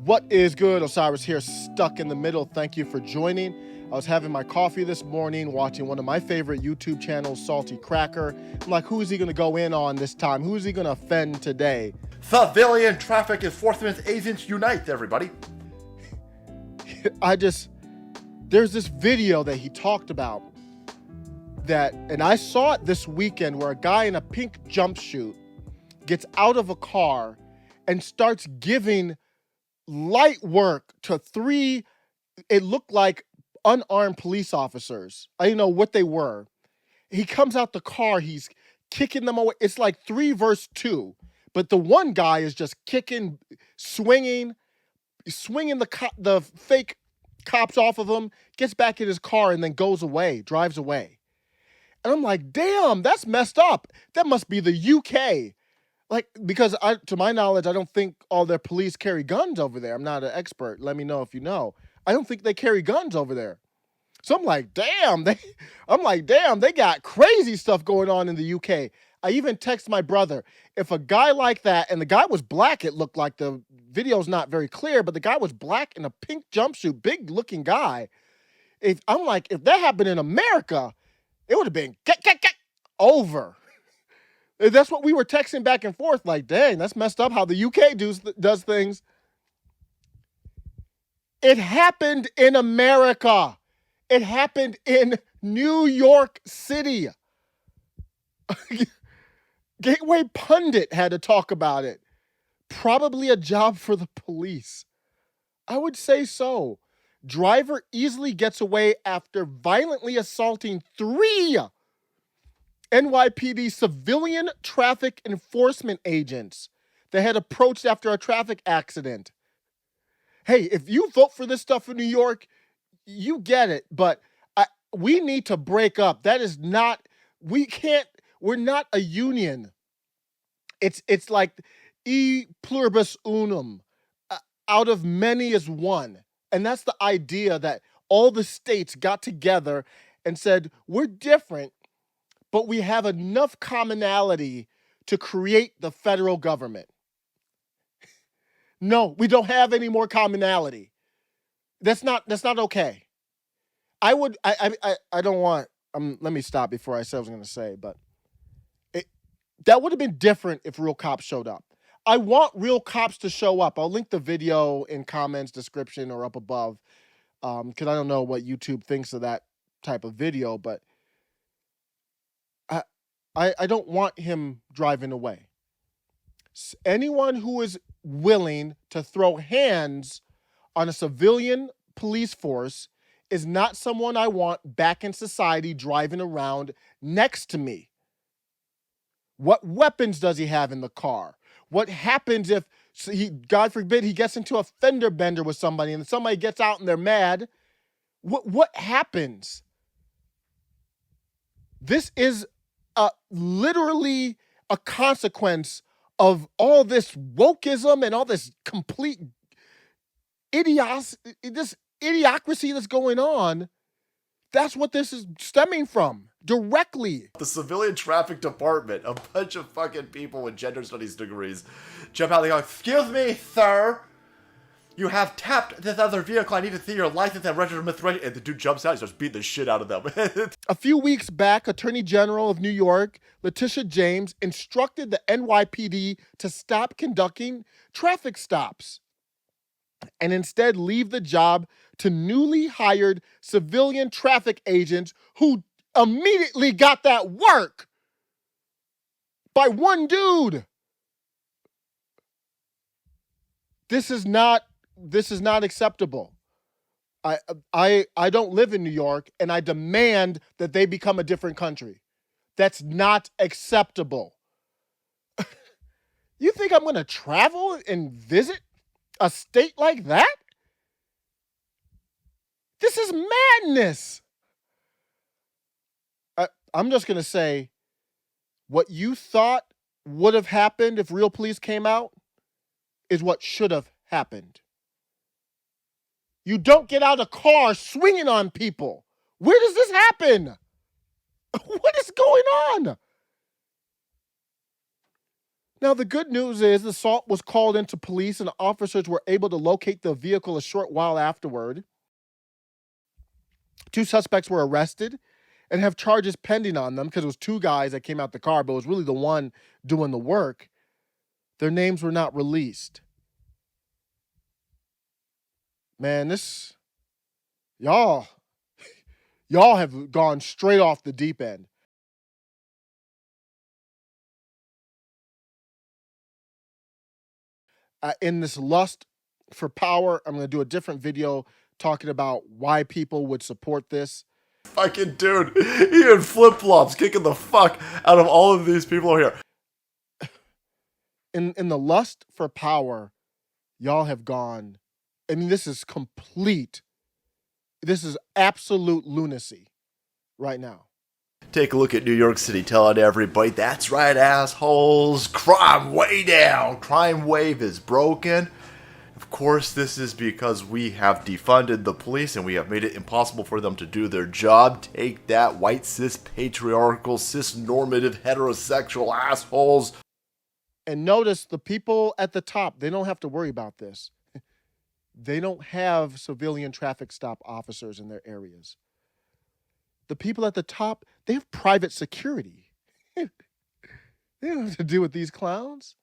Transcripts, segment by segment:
What is good? Osiris here, stuck in the middle. Thank you for joining. I was having my coffee this morning, watching one of my favorite YouTube channels, Salty Cracker. I'm like, who is he going to go in on this time? Who is he going to offend today? Civilian traffic enforcement agents unite, everybody. There's this video that he talked about and I saw it this weekend, where a guy in a pink jumpsuit gets out of a car and starts giving light work to three, it looked like unarmed police officers. I didn't know what they were. He comes out the car, he's kicking them away. It's like 3 versus 2, but the one guy is just kicking, swinging the fake cops off of him, gets back in his car, and then goes away, drives away. And I'm like, damn, that's messed up. That must be the UK. Like, because to my knowledge, I don't think all their police carry guns over there. I'm not an expert. Let me know if you know. I don't think they carry guns over there. So I'm like, damn, they got crazy stuff going on in the UK. I even text my brother, if a guy like that, and the guy was black, it looked like, the video's not very clear, but the guy was black in a pink jumpsuit, big looking guy. If that happened in America, it would have been over. That's what we were texting back and forth, like, dang, that's messed up how the UK does things. It happened in America. It happened in New York City. Gateway Pundit had to talk about it. Probably a job for the police. I would say so. Driver easily gets away after violently assaulting 3 NYPD civilian traffic enforcement agents that had approached after a traffic accident. Hey, if you vote for this stuff in New York, you get it, but we need to break up. That is not, we're not a union. It's like e pluribus unum, out of many is one. And that's the idea, that all the states got together and said, we're different, but we have enough commonality to create the federal government. No, we don't have any more commonality. That's not okay. I don't want, let me stop before I say what I was going to say, but that would have been different if real cops showed up. I want real cops to show up. I'll link the video in comments, description, or up above, because I don't know what YouTube thinks of that type of video, but I don't want him driving away. Anyone who is willing to throw hands on a civilian police force is not someone I want back in society driving around next to me. What weapons does he have in the car? What happens if God forbid, he gets into a fender bender with somebody and somebody gets out and they're mad? What happens? This is literally a consequence of all this wokeism and all this complete idiocracy that's going on. That's what this is stemming from, directly. The civilian traffic department, a bunch of fucking people with gender studies degrees jump out, they go, excuse me, sir, you have tapped this other vehicle, I need to see your license and registration, and the dude jumps out and starts beating the shit out of them. A few weeks back, Attorney General of New York, Letitia James, instructed the NYPD to stop conducting traffic stops and instead leave the job to newly hired civilian traffic agents who immediately got that work by one dude. This is not acceptable. I don't live in New York, and I demand that they become a different country. That's not acceptable. You think I'm going to travel and visit a state like that? This is madness. I'm just going to say, what you thought would have happened if real police came out is what should have happened. You don't get out of a car swinging on people. Where does this happen? What is going on? Now, the good news is the assault was called into police and officers were able to locate the vehicle a short while afterward. 2 suspects were arrested and have charges pending on them because it was 2 guys that came out the car, but it was really the one doing the work. Their names were not released. Man, y'all have gone straight off the deep end. In this lust for power, I'm going to do a different video talking about why people would support this. Fucking dude, he in flip-flops, kicking the fuck out of all of these people here. In the lust for power, y'all have gone. I mean, this is absolute lunacy right now. Take a look at New York City, telling everybody, that's right, assholes, crime way down, crime wave is broken. Of course, this is because we have defunded the police and we have made it impossible for them to do their job. Take that, white, cis, patriarchal, cis-normative, heterosexual assholes. And notice the people at the top, they don't have to worry about this. They don't have civilian traffic stop officers in their areas. The people at the top, they have private security. They don't have to deal with these clowns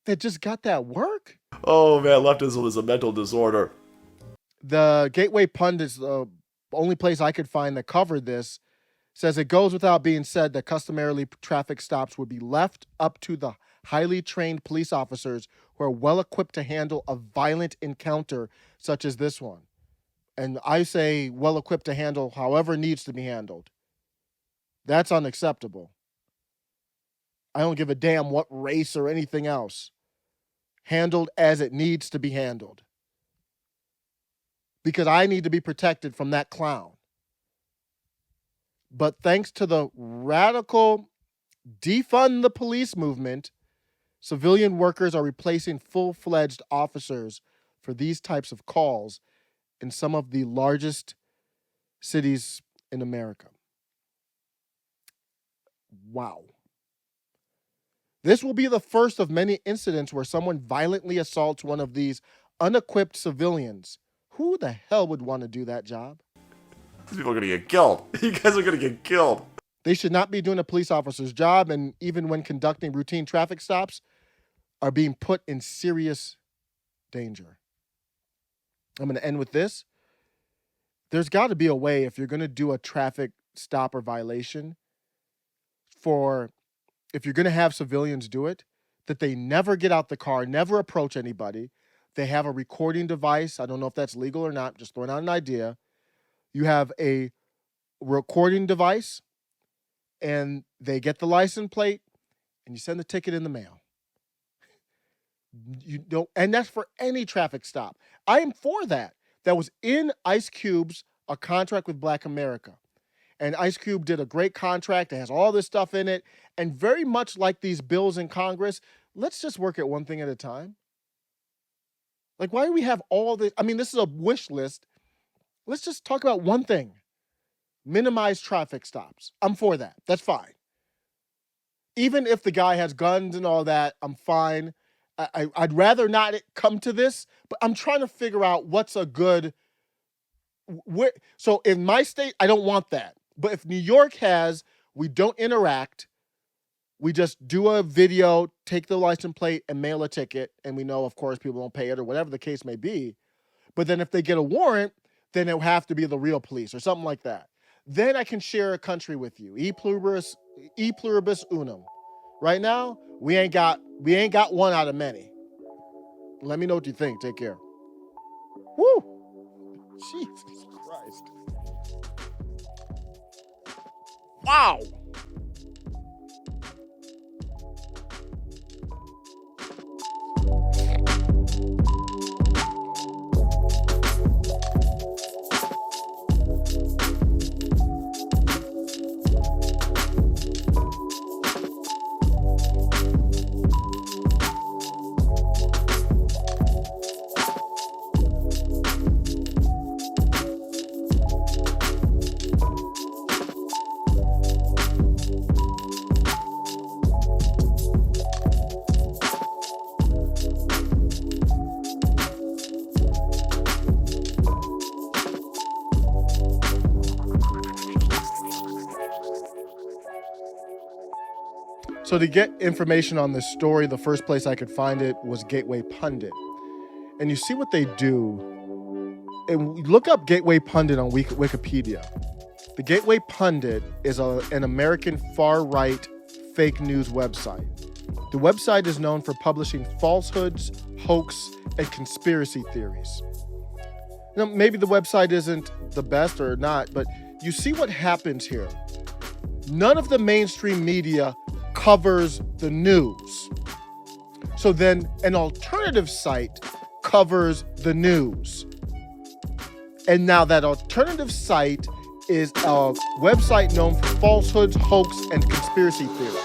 that just got that work. Oh man, leftism is a mental disorder. The Gateway Pundits, the only place I could find that covered this, says it goes without being said that customarily traffic stops would be left up to the highly trained police officers who are well equipped to handle a violent encounter such as this one. And I say well equipped to handle however needs to be handled. That's unacceptable. I don't give a damn what race or anything else. Handled as it needs to be handled. Because I need to be protected from that clown. But thanks to the radical defund the police movement, civilian workers are replacing full-fledged officers for these types of calls in some of the largest cities in America. Wow. This will be the first of many incidents where someone violently assaults one of these unequipped civilians. Who the hell would want to do that job? These people are going to get killed. You guys are going to get killed. They should not be doing a police officer's job, and even when conducting routine traffic stops, are being put in serious danger. I'm going to end with this. There's got to be a way, if you're going to do a traffic stop or violation, if you're going to have civilians do it, that they never get out the car, never approach anybody. They have a recording device. I don't know if that's legal or not. Just throwing out an idea. You have a recording device, and they get the license plate, and you send the ticket in the mail. And that's for any traffic stop. I am for that. That was in Ice Cube's A Contract with Black America. And Ice Cube did a great contract. It has all this stuff in it. And very much like these bills in Congress, let's just work at one thing at a time. Like, why do we have all this? I mean, this is a wish list. Let's just talk about one thing. Minimize traffic stops. I'm for that. That's fine. Even if the guy has guns and all that, I'm fine. I'd rather not come to this, but I'm trying to figure out what's a good... So in my state, I don't want that. But if New York has, we don't interact, we just do a video, take the license plate, and mail a ticket, and we know, of course, people don't pay it or whatever the case may be. But then if they get a warrant, then it will have to be the real police or something like that. Then I can share a country with you. E pluribus unum. Right now, we ain't got one out of many. Let me know what you think. Take care. Woo! Jesus Christ. Wow. So to get information on this story, the first place I could find it was Gateway Pundit. And you see what they do. And look up Gateway Pundit on Wikipedia. The Gateway Pundit is an American far-right fake news website. The website is known for publishing falsehoods, hoax, and conspiracy theories. You know, maybe the website isn't the best or not, but you see what happens here. None of the mainstream media covers the news. So then an alternative site covers the news. And now that alternative site is a website known for falsehoods, hoax, and conspiracy theories.